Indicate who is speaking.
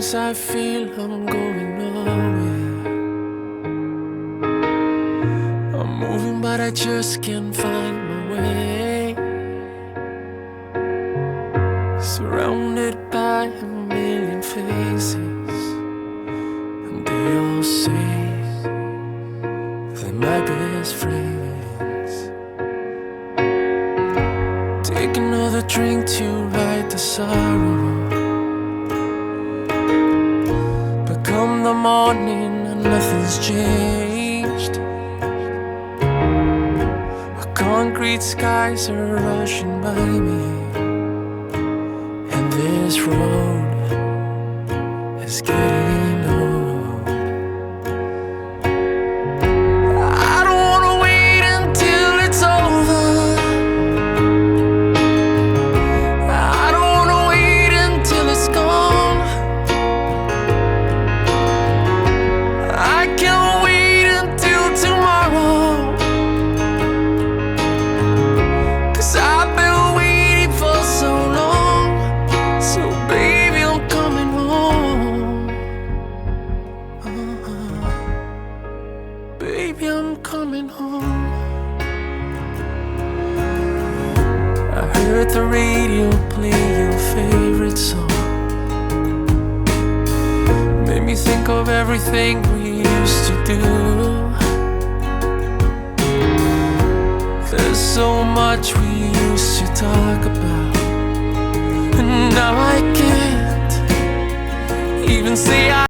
Speaker 1: Sometimes I feel I'm going nowhere. I'm moving but I just can't find my way. Surrounded by a million faces, and they all say they're my best friends. Take another drink to ride the sorrow. Come the morning and nothing's changed. Concrete skies are rushing by me, and this road is getting old. I don't wanna wait until it's over. I don't wanna wait until it's gone. I can't wait until tomorrow, 'cause I've been waiting for so long. So baby, I'm coming home. Baby, I'm coming home. I heard the radio play your favorite song. Made me think of everything we used to do. There's so much we used to talk about, and now I can't even say I